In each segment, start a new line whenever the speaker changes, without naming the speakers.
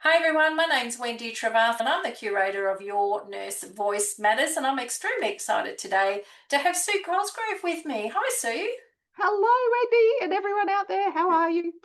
Hi everyone, my name's Wendy Travath and I'm the curator of Your Nurse Voice Matters, and I'm extremely excited today to have Sue Cosgrove with me. Hi Sue.
Hello, Wendy, and everyone out there. How are you?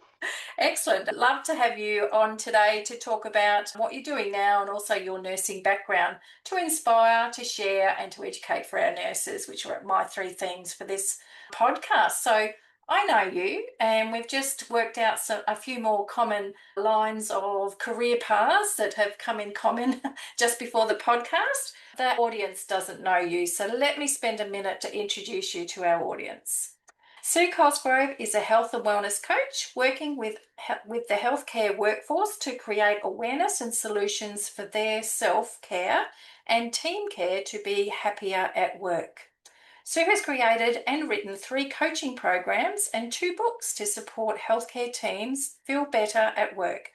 Excellent. Love to have you on today to talk about what you're doing now and also your nursing background to inspire, to share, and to educate for our nurses, which are my three themes for this podcast. So I know you, and we've just worked out a few more common lines of career paths that have come in common just before the podcast. The audience doesn't know you, so let me spend a minute to introduce you to our audience. Sue Cosgrove is a health and wellness coach working with the healthcare workforce to create awareness and solutions for their self-care and team care to be happier at work. Sue has created and written three coaching programs and two books to support healthcare teams feel better at work.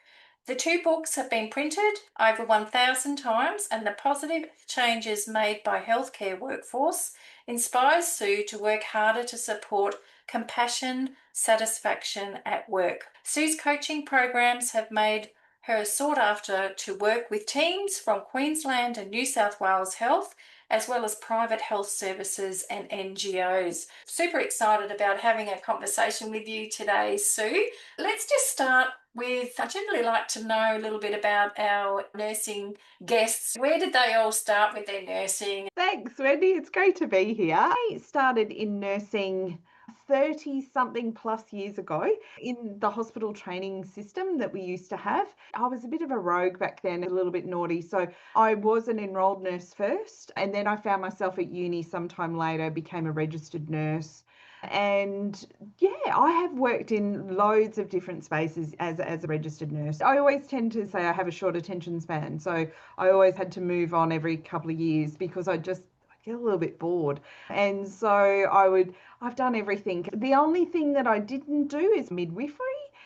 The two books have been printed over 1,000 times, and the positive changes made by healthcare workforce inspires Sue to work harder to support compassion, satisfaction at work. Sue's coaching programs have made her sought after to work with teams from Queensland and New South Wales Health, as well as private health services and NGOs. Super excited about having a conversation with you today, Sue. Let's just start with, I generally like to know a little bit about our nursing guests. Where did they all start with their nursing?
Thanks, Wendy. It's great to be here. I started in nursing 30 something plus years ago in the hospital training system that we used to have. I was a bit of a rogue back then, a little bit naughty. So I was an enrolled nurse first, and then I found myself at uni sometime later, became a registered nurse. And yeah, I have worked in loads of different spaces as a registered nurse. I always tend to say I have a short attention span. So I always had to move on every couple of years because I get a little bit bored. And so I've done everything. The only thing that I didn't do is midwifery.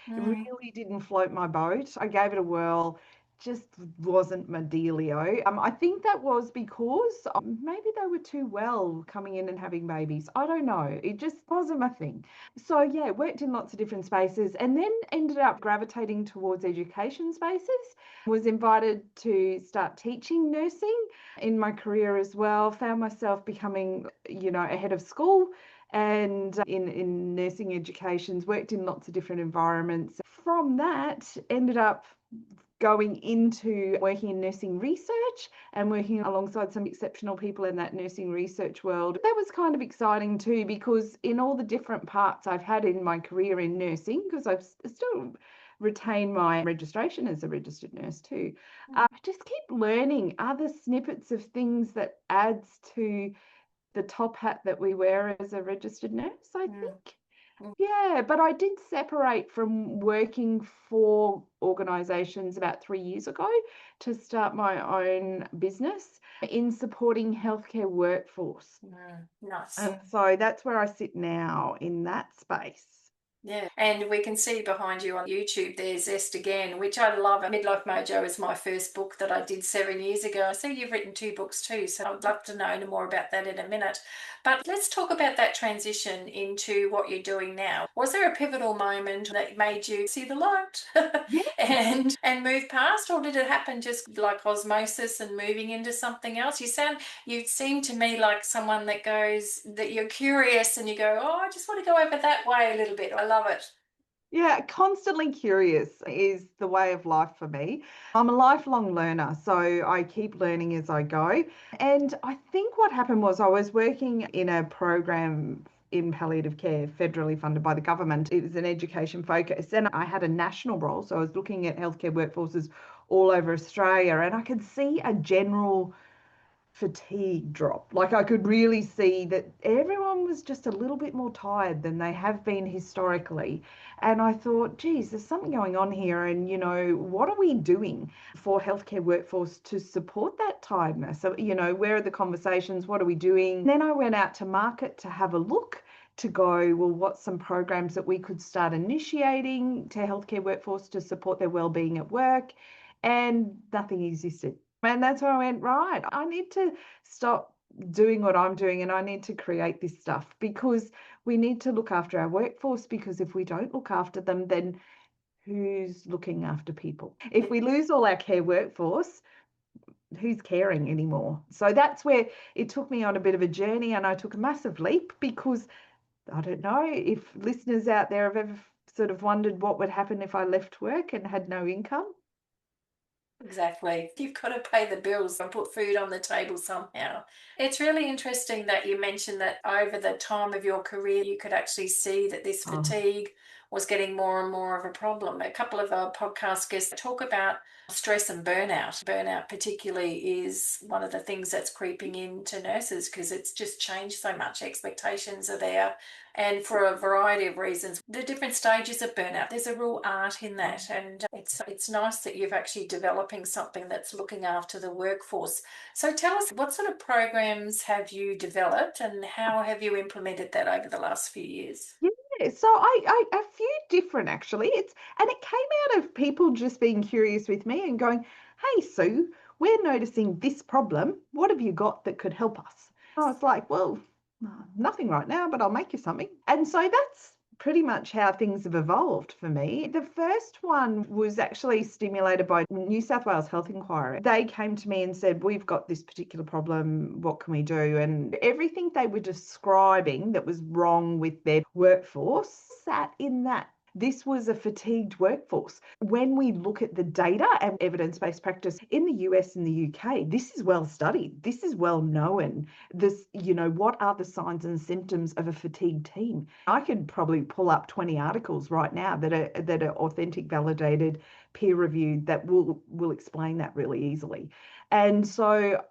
It
Mm.
really didn't float my boat. I gave it a whirl, just wasn't my dealio. I think that was because maybe they were too well coming in and having babies. I don't know. It just wasn't my thing. So yeah, worked in lots of different spaces and then ended up gravitating towards education spaces. Was invited to start teaching nursing in my career as well. Found myself becoming, a head of school and in nursing educations, worked in lots of different environments. From that, ended up going into working in nursing research and working alongside some exceptional people in that nursing research world. That was kind of exciting too, because in all the different parts I've had in my career in nursing, because I've still retained my registration as a registered nurse too, I just keep learning other snippets of things that adds to the top hat that we wear as a registered nurse, I
Mm.
think. Yeah, but I did separate from working for organisations about 3 years ago to start my own business in supporting healthcare workforce.
Nice.
And so that's where I sit now in that space.
Yeah, and we can see behind you on YouTube there's Zest Again, which I love. Midlife Mojo is my first book that I did 7 years ago. I see you've written two books too, so I'd love to know more about that in a minute. But let's talk about that transition into what you're doing now. Was there a pivotal moment that made you see the light
Yeah.
and move past, or did it happen just like osmosis and moving into something else? You seem to me like someone that goes, that you're curious and you go, oh, I just want to go over that way a little bit. I love it.
Yeah, constantly curious is the way of life for me. I'm a lifelong learner, so I keep learning as I go. And I think what happened was I was working in a program in palliative care, federally funded by the government. It was an education focus, and I had a national role. So I was looking at healthcare workforces all over Australia, and I could see a general fatigue drop. Like I could really see that everyone was just a little bit more tired than they have been historically. And I thought, geez, there's something going on here. And, what are we doing for healthcare workforce to support that tiredness? So, where are the conversations? What are we doing? And then I went out to market to have a look to go, well, what's some programs that we could start initiating to healthcare workforce to support their well-being at work? And nothing existed. And that's where I went, right, I need to stop doing what I'm doing and I need to create this stuff because we need to look after our workforce because if we don't look after them, then who's looking after people? If we lose all our care workforce, who's caring anymore? So that's where it took me on a bit of a journey, and I took a massive leap because I don't know if listeners out there have ever sort of wondered what would happen if I left work and had no income.
Exactly. You've got to pay the bills and put food on the table somehow. It's really interesting that you mentioned that over the time of your career, you could actually see that this
Oh,
fatigue was getting more and more of a problem. A couple of our podcast guests talk about stress and burnout. Burnout, particularly, is one of the things that's creeping into nurses because it's just changed so much. Expectations are there. And for a variety of reasons, the different stages of burnout, there's a real art in that. And it's nice that you've actually developing something that's looking after the workforce. So tell us, what sort of programs have you developed and how have you implemented that over the last few years?
yeah. So I a few different actually. And it came out of people just being curious with me and going, "Hey Sue, we're noticing this problem. What have you got that could help us?" I was like, "Well, nothing right now, but I'll make you something." And so that's pretty much how things have evolved for me. The first one was actually stimulated by New South Wales Health Inquiry. They came to me and said, "We've got this particular problem. What can we do?" And everything they were describing that was wrong with their workforce sat in that. This was a fatigued workforce. When we look at the data and evidence-based practice in the US and the UK, this is well studied. This is well known. This, what are the signs and symptoms of a fatigued team? I could probably pull up 20 articles right now that are authentic, validated, peer reviewed that will explain that really easily. And so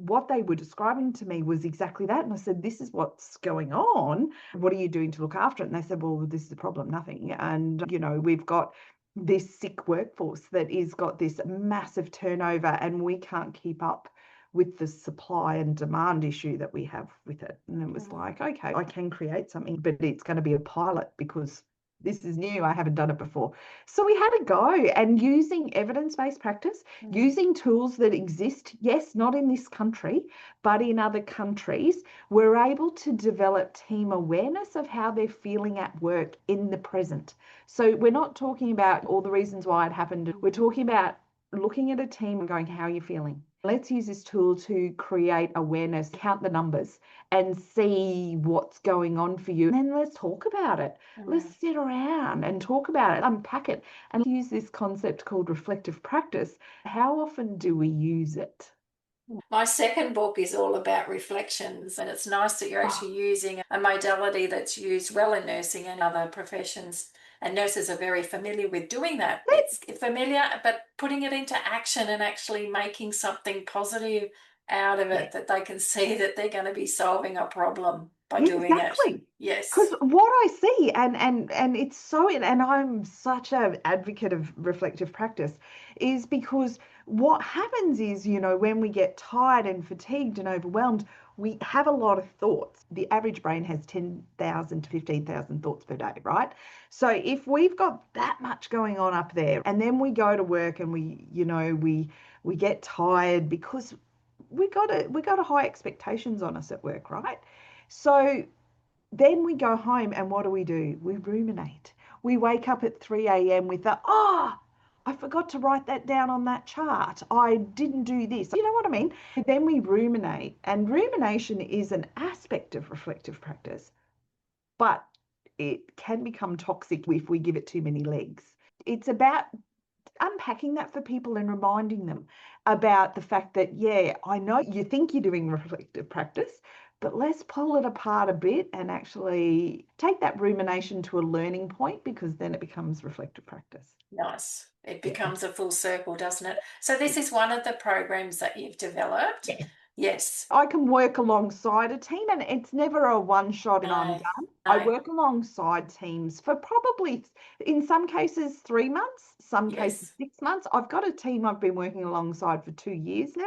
what they were describing to me was exactly that. And I said, "This is what's going on. What are you doing to look after it?" And they said, "Well, this is the problem, nothing. And, we've got this sick workforce that is got this massive turnover and we can't keep up with the supply and demand issue that we have with it." And it was like, okay, I can create something, but it's going to be a pilot because this is new. I haven't done it before. So we had a go, and using evidence-based practice, using tools that exist, yes, not in this country, but in other countries, we're able to develop team awareness of how they're feeling at work in the present. So we're not talking about all the reasons why it happened. We're talking about looking at a team and going, "How are you feeling? Let's use this tool to create awareness, count the numbers, and see what's going on for you. And then let's talk about it. Let's sit around and talk about it, unpack it, and use this concept called reflective practice. How often do we use it?"
My second book is all about reflections, and it's nice that you're
Oh,
actually using a modality that's used well in nursing and other professions. And nurses are very familiar with doing that. It's familiar, but putting it into action and actually making something positive out of
yeah.
it that they can see that they're going to be solving a problem by doing it.
Exactly. Because
Yes.
what I see, and it's so, and I'm such an advocate of reflective practice, is because what happens is, when we get tired and fatigued and overwhelmed, we have a lot of thoughts. The average brain has 10,000 to 15,000 thoughts per day, right? So if we've got that much going on up there, and then we go to work and we get tired because we got a high expectations on us at work, right? So then we go home and what do? We ruminate. We wake up at 3 a.m. with the, I forgot to write that down on that chart. I didn't do this. You know what I mean? Then we ruminate. And rumination is an aspect of reflective practice, but it can become toxic if we give it too many legs. It's about unpacking that for people and reminding them about the fact that, yeah, I know you think you're doing reflective practice, but let's pull it apart a bit and actually take that rumination to a learning point because then it becomes reflective practice.
Nice. It
Yeah.
becomes a full circle, doesn't it? So this is one of the programs that you've developed.
Yeah.
Yes.
I can work alongside a team and it's never a one shot and I'm
No,
done. I
no.
work alongside teams for probably, in some cases, 3 months, some cases,
Yes.
6 months. I've got a team I've been working alongside for 2 years now.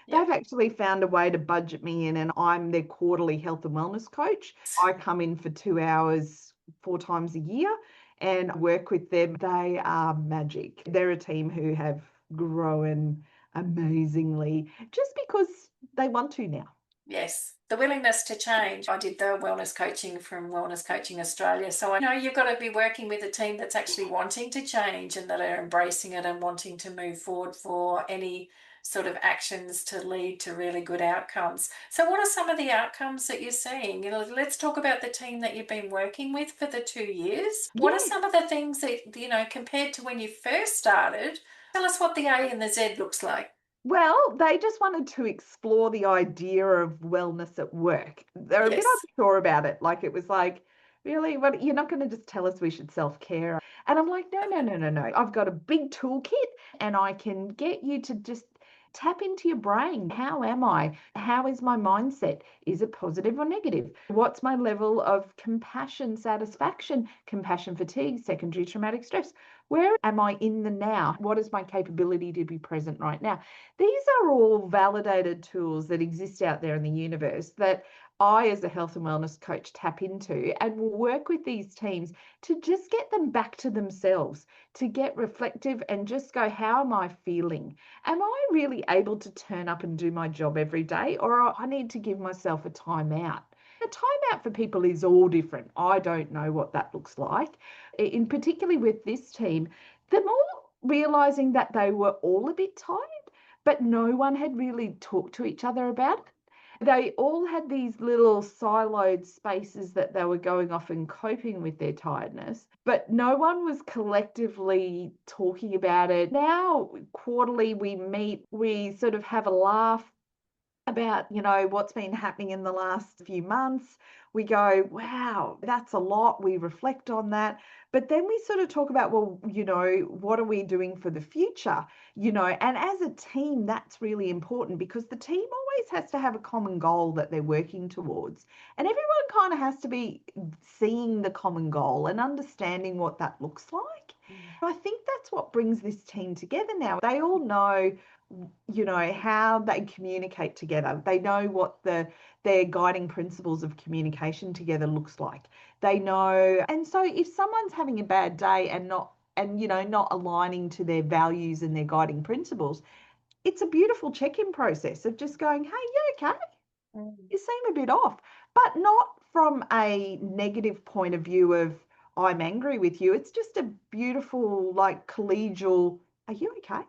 Yeah.
They've actually found a way to budget me in, and I'm their quarterly health and wellness coach. I come in for 2 hours 4 times a year and work with them. They are magic. They're a team who have grown amazingly just because they want to now.
Yes, the willingness to change. I did the wellness coaching from Wellness Coaching Australia. So I know you've got to be working with a team that's actually wanting to change and that are embracing it and wanting to move forward for any sort of actions to lead to really good outcomes. So what are some of the outcomes that you're seeing? Let's talk about the team that you've been working with for the 2 years. What are
Yes.
some of the things that, compared to when you first started? Tell us what the A and the Z looks like.
Well, they just wanted to explore the idea of wellness at work. They're a bit
Yes.
unsure about it. Like it was like, really, what you're not going to just tell us we should self-care. And I'm like, no, no, no, no, no. I've got a big toolkit and I can get you to just tap into your brain. How am I? How is my mindset? Is it positive or negative? What's my level of compassion satisfaction, compassion fatigue, secondary traumatic stress? Where am I in the now? What is my capability to be present right now? These are all validated tools that exist out there in the universe that I, as a health and wellness coach, tap into and will work with these teams to just get them back to themselves, to get reflective and just go, how am I feeling? Am I really able to turn up and do my job every day, or I need to give myself a timeout? A timeout for people is all different. I don't know what that looks like. In particularly with this team, them all realizing that they were all a bit tired but no one had really talked to each other about it. They all had these little siloed spaces that they were going off and coping with their tiredness, but no one was collectively talking about it. Now, quarterly, we meet, we sort of have a laugh about, what's been happening in the last few months. We go, wow, that's a lot. We reflect on that. But then we sort of talk about, well, what are we doing for the future? And as a team, that's really important because the team always has to have a common goal that they're working towards. And everyone kind of has to be seeing the common goal and understanding what that looks like.
Mm.
I think that's what brings this team together now. They all know how they communicate together. They know what their guiding principles of communication together looks like. They know, and so if someone's having a bad day and not aligning to their values and their guiding principles, it's a beautiful check-in process of just going, hey, you okay?
Mm.
You seem a bit off, but not from a negative point of view of I'm angry with you. It's just a beautiful, like collegial, are you okay?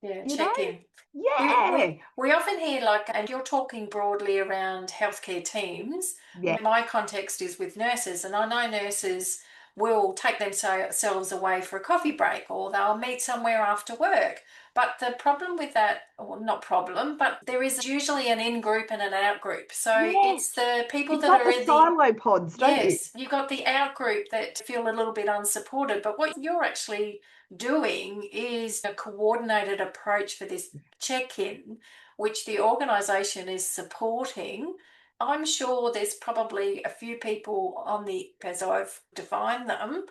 Yeah,
You know?
check in. We,
Yeah.
we we often hear like, and you're talking broadly around healthcare teams.
Yeah.
My context is with nurses, and I know nurses will take themselves away for a coffee break or they'll meet somewhere after work. But the problem with that, or not problem, but there is usually an in group and an out group. So
Yes.
it's the people
You've
that
got
are
the
in the
silo pods, don't you?
Yes, you've got the out group that feel a little bit unsupported, but what you're actually doing is a coordinated approach for this check-in, which the organisation is supporting. I'm sure there's probably a few people on the, as I've defined them,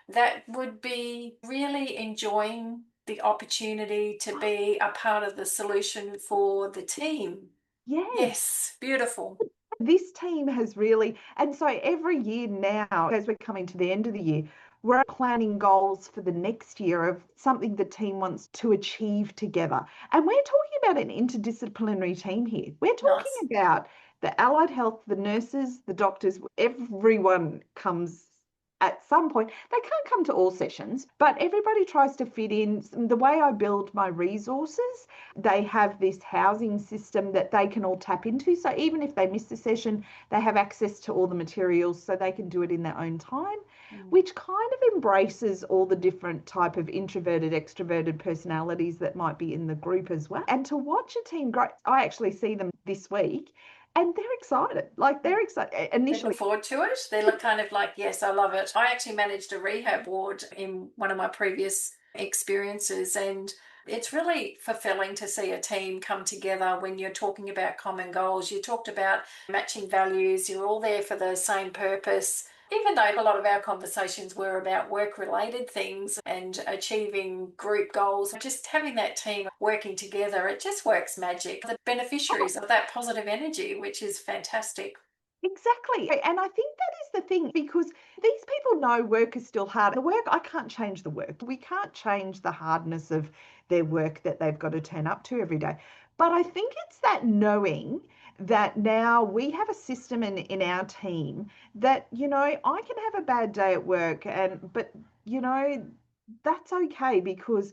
that would be really enjoying the opportunity to be a part of the solution for the team.
Yes.
Yes, beautiful.
This team has really, and so every year now, as we're coming to the end of the year, we're planning goals for the next year of something the team wants to achieve together. And we're talking about an interdisciplinary team here. We're talking
Nice.
about the allied health, the nurses, the doctors, everyone comes at some point. They can't come to all sessions, but everybody tries to fit in. The way I build my resources, they have this housing system that they can all tap into. So even if they miss a session, they have access to all the materials so they can do it in their own time,
Mm.
which kind of embraces all the different type of introverted, extroverted personalities that might be in the group as well. And to watch a team grow, I actually see them this week and they're excited. Like they're excited
Looking
initially.
forward to it. They look kind of like, yes, I love it. I actually managed a rehab ward in one of my previous experiences, and it's really fulfilling to see a team come together when you're talking about common goals. You talked about matching values, you're all there for the same purpose. Even though a lot of our conversations were about work related things and achieving group goals, just having that team working together, it just works magic. The beneficiaries of that positive energy, which is fantastic.
Exactly. And I think that is the thing because these people know work is still hard. The work, I can't change the work. We can't change the hardness of their work that they've got to turn up to every day. But I think it's that knowing that now we have a system in our team that, I can have a bad day at work but, you know, that's okay because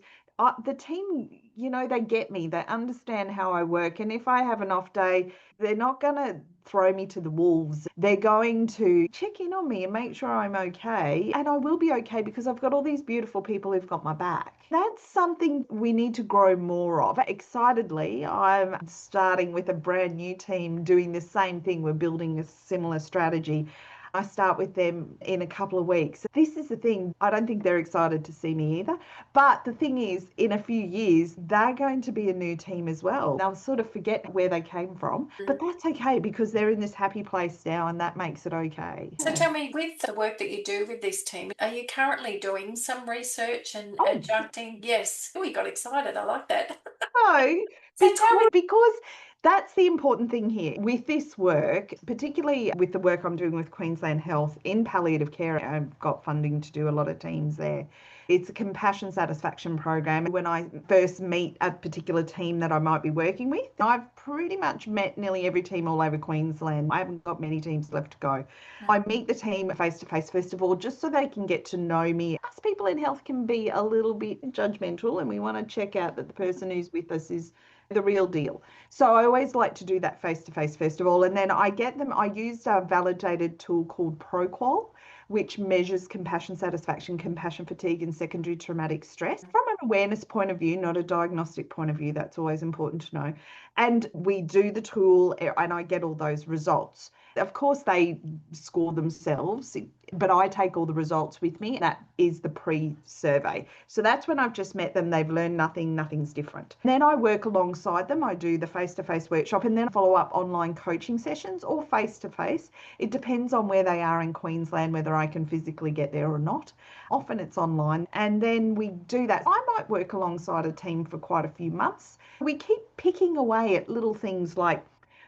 the team, they get me. They understand how I work. And if I have an off day, they're not going to throw me to the wolves. They're going to check in on me and make sure I'm okay. And I will be okay because I've got all these beautiful people who've got my back. That's something we need to grow more of. Excitedly, I'm starting with a brand new team doing the same thing. We're building a similar strategy. I start with them in a couple of weeks. This is the thing. I don't think they're excited to see me either. But the thing is, in a few years, they're going to be a new team as well. They'll sort of forget where they came from, but that's okay because they're in this happy place now and that makes it okay.
So tell me, with the work that you do with this team, are you currently doing some research and
Oh,
adjuncting? Yes. Oh, you got excited. I like that.
no,
So tell me.
because that's the important thing here. With this work, particularly with the work I'm doing with Queensland Health in palliative care, I've got funding to do a lot of teams there. It's a compassion satisfaction program. When I first meet a particular team that I might be working with, I've pretty much met nearly every team all over Queensland. I haven't got many teams left to go. I meet the team face to face, first of all, just so they can get to know me. Us people in health can be a little bit judgmental, and we want to check out that the person who's with us is the real deal. So I always like to do that face to face, first of all. And then I get them, I used a validated tool called ProQual, which measures compassion satisfaction, compassion fatigue, and secondary traumatic stress from an awareness point of view, not a diagnostic point of view. That's always important to know. And we do the tool, and I get all those results. Of course, they score themselves, but I take all the results with me. That is the pre-survey. So that's when I've just met them. They've learned nothing, nothing's different. Then I work alongside them. I do the face-to-face workshop and then follow up online coaching sessions or face-to-face. It depends on where they are in Queensland, whether I can physically get there or not. Often it's online. And then we do that. I might work alongside a team for quite a few months. We keep picking away at little things like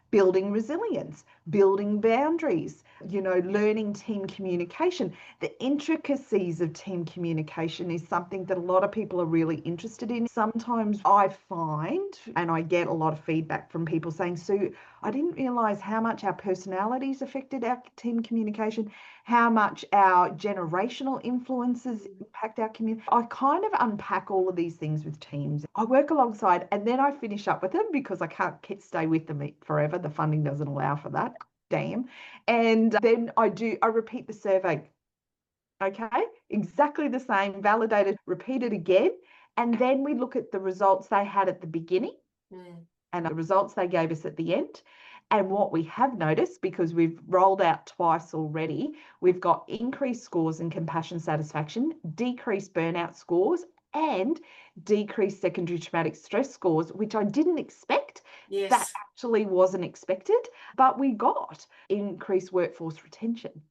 building resilience, building boundaries, learning team communication. The intricacies of team communication is something that a lot of people are really interested in. Sometimes I find, and I get a lot of feedback from people saying, Sue, I didn't realize how much our personalities affected our team communication, how much our generational influences impact our community. I kind of unpack all of these things with teams. I work alongside and then I finish up with them because I can't stay with them forever. The funding doesn't allow for that. Damn. And then I repeat the survey. Okay, exactly the same, validated, repeat it again. And then we look at the results they had at the beginning and the results they gave us at the end. And what we have noticed, because we've rolled out twice already, we've got increased scores in compassion satisfaction, decreased burnout scores, and decreased secondary traumatic stress scores, which I didn't expect. That
Yes.
actually wasn't expected, but we got increased workforce retention.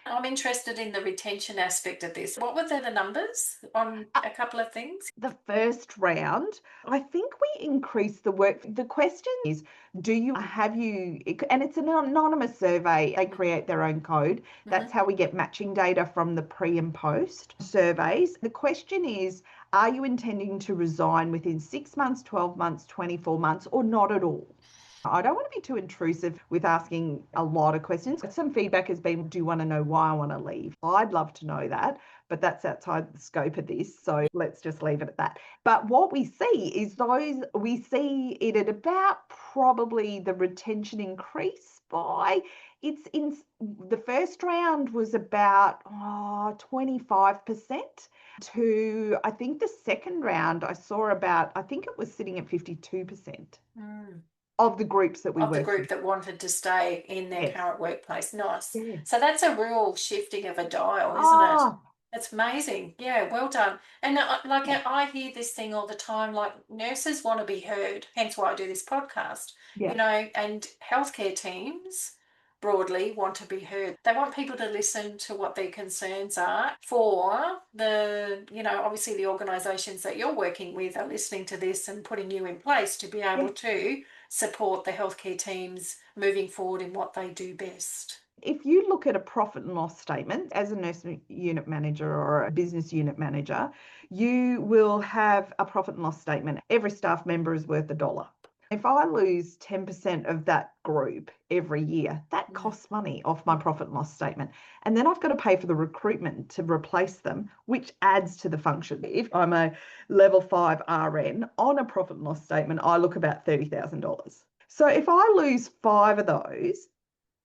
I'm interested in the retention aspect of this. What were the numbers on a couple of things?
The first round, I think we increased the work. The question is, and it's an anonymous survey. They create their own code. That's how we get matching data from the pre and post surveys. The question is, are you intending to resign within 6 months, 12 months, 24 months, or not at all? I don't want to be too intrusive with asking a lot of questions. Some feedback has been, do you want to know why I want to leave? I'd love to know that, but that's outside the scope of this. So let's just leave it at that. But what we see is we see it at about probably the retention increase by, it's in the first round was about 25% to, I think the second round I saw about, I think it was sitting at 52%. Of the groups that we
Of the
work
group
with.
that wanted to stay in their
Yes.
current workplace. Nice.
Yeah.
So that's a real shifting of a dial, isn't it?
Oh,
That's amazing. Yeah, well done. And I hear this thing all the time, like nurses want to be heard, hence why I do this podcast,
yeah.
and healthcare teams broadly want to be heard. They want people to listen to what their concerns are for the, obviously the organisations that you're working with are listening to this and putting you in place to be able
Yeah.
to support the healthcare teams moving forward in what they do best.
If you look at a profit and loss statement as a nursing unit manager or a business unit manager, you will have a profit and loss statement. Every staff member is worth $1. If I lose 10% of that group every year, that
Mm.
costs money off my profit and loss statement. And then I've got to pay for the recruitment to replace them, which adds to the function. If I'm a level 5 RN on a profit and loss statement, I look about $30,000. So if I lose five of those,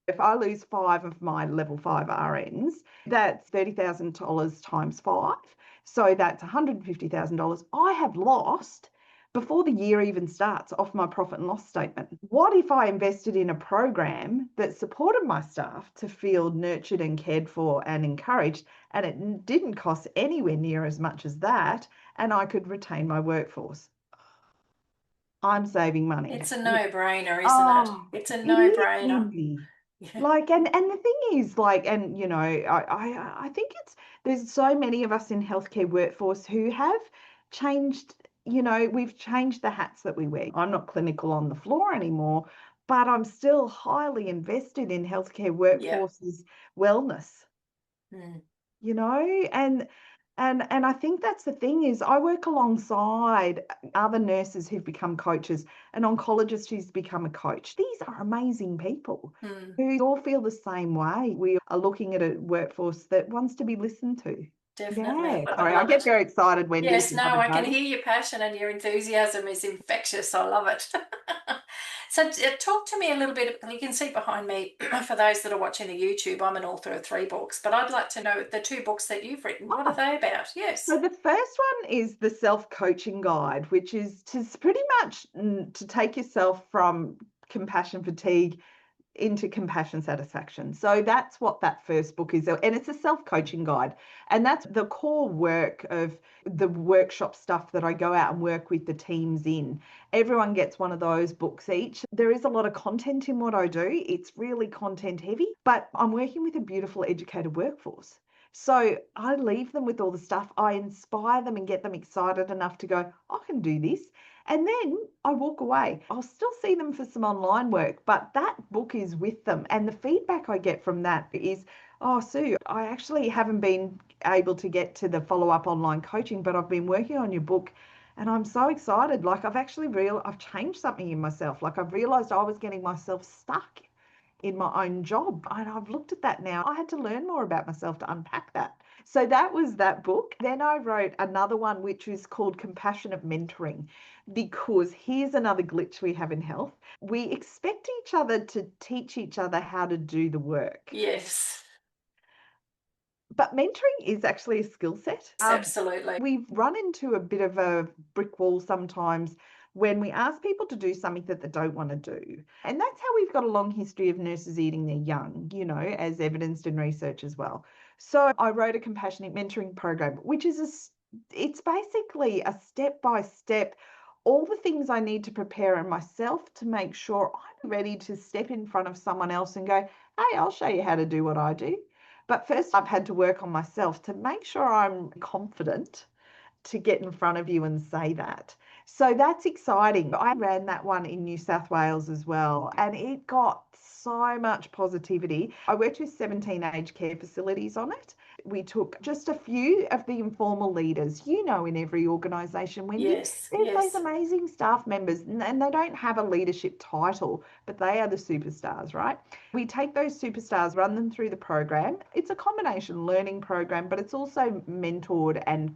if I lose five of my level 5 RNs, that's $30,000 times five. So that's $150,000 I have lost before the year even starts off my profit and loss statement. What if I invested in a program that supported my staff to feel nurtured and cared for and encouraged, and it didn't cost anywhere near as much as that, and I could retain my workforce? I'm saving money.
It's a no-brainer, isn't it?
Oh,
It's a
it is,
no-brainer.
Lindsay.
Yeah.
Like, and the thing is, like, and I think there's so many of us in healthcare workforce who have changed, we've changed the hats that we wear. I'm not clinical on the floor anymore, but I'm still highly invested in healthcare
Yeah.
workforce's wellness,
Mm.
and I think that's the thing is I work alongside other nurses who've become coaches, an oncologist who's become a coach. These are amazing people
Mm.
who all feel the same way. We are looking at a workforce that wants to be listened to.
Definitely.
Yeah,
I
sorry, I
love
get
it.
very excited, Wendy, if
Yes,
you
no,
haven't
I can
noticed.
hear your passion and your enthusiasm is infectious. I love it. So, talk to me a little bit. You can see behind me, for those that are watching the YouTube, I'm an author of 3 books, but I'd like to know the 2 books that you've written. What are
Oh,
they about?
so
Yes.
the first one is the self-coaching guide, which is to pretty much to take yourself from compassion fatigue into compassion satisfaction. So that's what that first book is. And it's a self-coaching guide. And that's the core work of the workshop stuff that I go out and work with the teams in. Everyone gets one of those books each. There is a lot of content in what I do. It's really content heavy, but I'm working with a beautiful educated workforce. So I leave them with all the stuff. I inspire them and get them excited enough to go, I can do this. And then I walk away. I'll still see them for some online work, but that book is with them. And the feedback I get from that is, oh, Sue, I actually haven't been able to get to the follow up online coaching, but I've been working on your book and I'm so excited. Like I've changed something in myself. Like I've realized I was getting myself stuck in my own job. And I've looked at that now. I had to learn more about myself to unpack that. So that was that book. Then I wrote another one, which is called Compassionate Mentoring, because here's another glitch we have in health. We expect each other to teach each other how to do the work.
Yes.
But mentoring is actually a skill set.
Absolutely.
We've run into a bit of a brick wall sometimes when we ask people to do something that they don't want to do. And that's how we've got a long history of nurses eating their young, as evidenced in research as well. So I wrote a compassionate mentoring program, which is it's basically a step by step, all the things I need to prepare in myself to make sure I'm ready to step in front of someone else and go, hey, I'll show you how to do what I do. But first, I've had to work on myself to make sure I'm confident to get in front of you and say that. So that's exciting. I ran that one in New South Wales as well, and it got so much positivity. I worked with 17 aged care facilities on it. We took just a few of the informal leaders, in every organisation, Wendy.
Yes.
There's those
Yes.
amazing staff members, and they don't have a leadership title, but they are the superstars, right? We take those superstars, run them through the program. It's a combination learning program, but it's also mentored and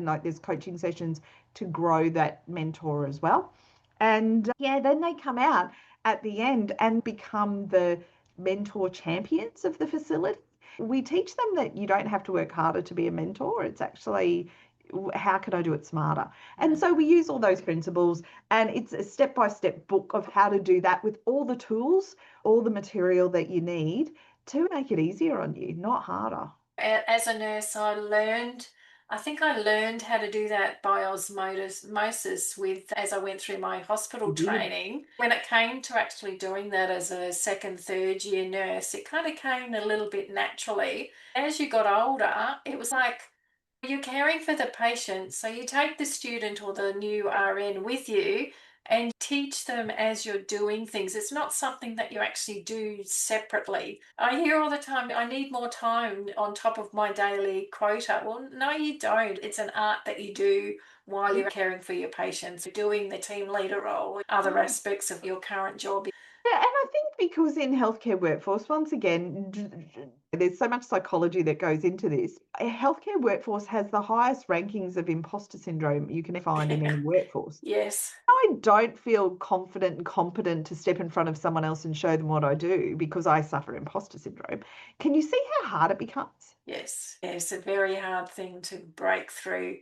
like there's coaching sessions to grow that mentor as well. And yeah, then they come out at the end and become the mentor champions of the facility. We teach them that you don't have to work harder to be a mentor. It's actually how can I do it smarter? And
Mm.
so we use all those principles, and it's a step by step book of how to do that with all the tools, all the material that you need to make it easier on you, not harder.
As a nurse, I learned I think I learned how to do that by osmosis with as I went through my hospital
You did.
training. When it came to actually doing that as a second, third year nurse, it kind of came a little bit naturally. As you got older, it was like you're caring for the patient, so you take the student or the new RN with you and teach them as you're doing things. It's not something that you actually do separately. I hear all the time, I need more time on top of my daily quota. Well, no, you don't. It's an art that you do while you're caring for your patients, doing the team leader role, other aspects of your current job.
Yeah, and I think because in healthcare workforce, once again, there's so much psychology that goes into this. A healthcare workforce has the highest rankings of imposter syndrome you can find in any workforce.
Yes,
I don't feel confident and competent to step in front of someone else and show them what I do because I suffer imposter syndrome. Can you see how hard it becomes?
yes, it's a very hard thing to break through.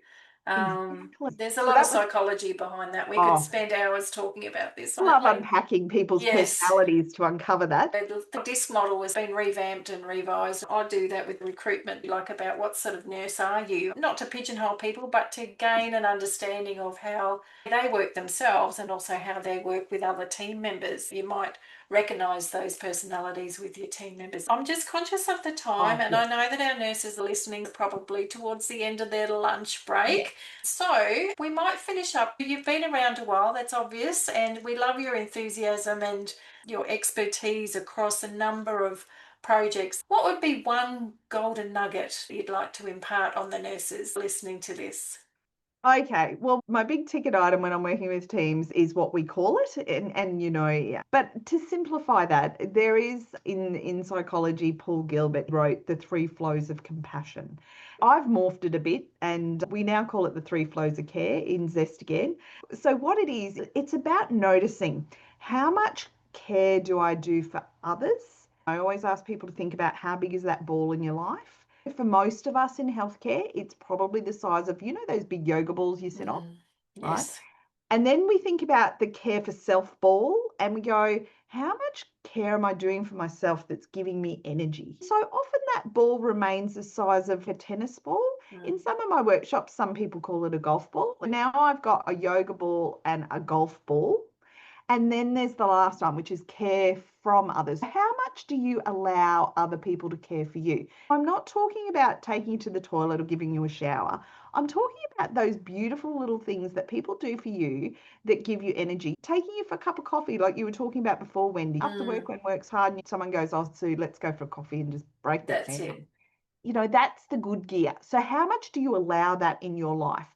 Exactly.
There's a
So
lot of
that was,
psychology behind that. We could
oh,
spend hours talking about this,
I love
honestly.
unpacking people's
Yes.
personalities to uncover that.
The disc model has been revamped and revised. I do that with recruitment, like about what sort of nurse are you? Not to pigeonhole people, but to gain an understanding of how they work themselves and also how they work with other team members. You might recognize those personalities with your team members. I'm just conscious of the time,
Oh,
and I
yes.
know that our nurses are listening probably towards the end of their lunch
Yeah.
break. So we might finish up. You've been around a while, that's obvious, and we love your enthusiasm and your expertise across a number of projects. What would be one golden nugget you'd like to impart on the nurses listening to this?
Okay, well, my big ticket item when I'm working with teams is what we call it, and yeah. But to simplify that, there is in psychology, Paul Gilbert wrote the three flows of compassion. I've morphed it a bit, and we now call it the three flows of care in Zest Again. So what it is, it's about noticing how much care do I do for others. I always ask people to think about how big is that ball in your life. For most of us in healthcare, it's probably the size of, those big yoga balls you sit on,
Mm,
right?
yes.
And then we think about the care for self ball and we go, how much care am I doing for myself that's giving me energy? So often that ball remains the size of a tennis ball. In
Mm,
some of my workshops, some people call it a golf ball. Now I've got a yoga ball and a golf ball. And then there's the last one, which is care from others. How much do you allow other people to care for you? I'm not talking about taking you to the toilet or giving you a shower. I'm talking about those beautiful little things that people do for you that give you energy. Taking you for a cup of coffee, like you were talking about before, Wendy. After
mm,
work, when work's hard, and someone goes, "Oh, Sue, let's go for a coffee and just break that
that's
down."
it.
That's the good gear. So, how much do you allow that in your life?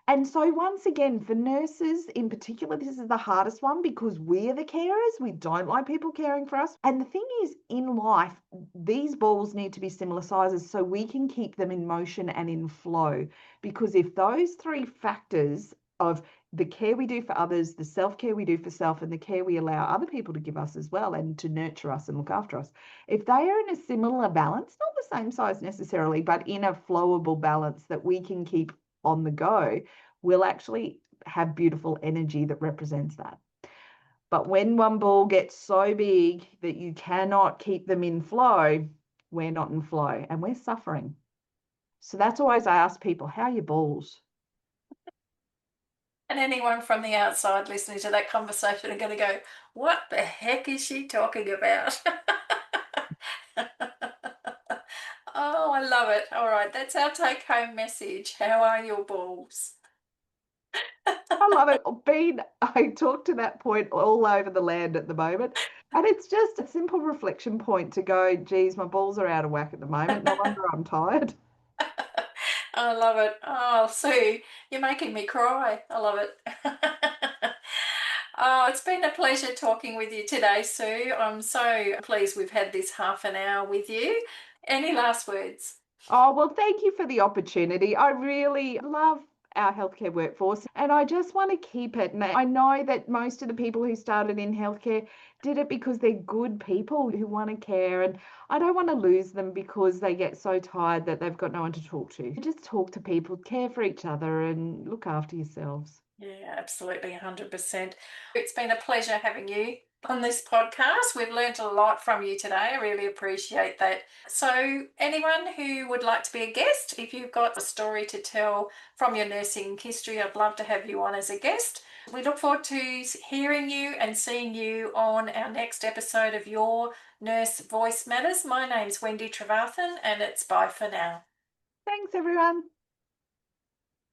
And so, once again, for nurses in particular, this is the hardest one because we're the carers. We don't like people caring for us. And the thing is, in life, these balls need to be similar sizes so we can keep them in motion and in flow. Because if those three factors of the care we do for others, the self care we do for self, and the care we allow other people to give us as well and to nurture us and look after us, if they are in a similar balance, not the same size necessarily, but in a flowable balance that we can keep on the go, we'll actually have beautiful energy that represents that. But when one ball gets so big that you cannot keep them in flow, we're not in flow and we're suffering. So that's always I ask people, how are your balls?
And anyone from the outside listening to that conversation are going to go, what the heck is she talking about? Oh, I love it. All right, that's our take home message. How are your balls?
I love it. I talk to that point all over the land at the moment. And it's just a simple reflection point to go, geez, my balls are out of whack at the moment. No wonder I'm tired.
I love it. Oh, Sue, you're making me cry. I love it. Oh, it's been a pleasure talking with you today, Sue. I'm so pleased we've had this half an hour with you. Any last words?
Oh, well, thank you for the opportunity. I really love our healthcare workforce and I just want to keep it. And I know that most of the people who started in healthcare did it because they're good people who want to care. And I don't want to lose them because they get so tired that they've got no one to talk to. Just talk to people, care for each other, and look after yourselves.
Yeah, absolutely, 100%. It's been a pleasure having you. on this podcast. We've learned a lot from you today. I really appreciate that. So, anyone who would like to be a guest, if you've got a story to tell from your nursing history, I'd love to have you on as a guest. We look forward to hearing you and seeing you on our next episode of Your Nurse Voice Matters. My name's Wendy Trevathan, and it's bye for now.
Thanks, everyone.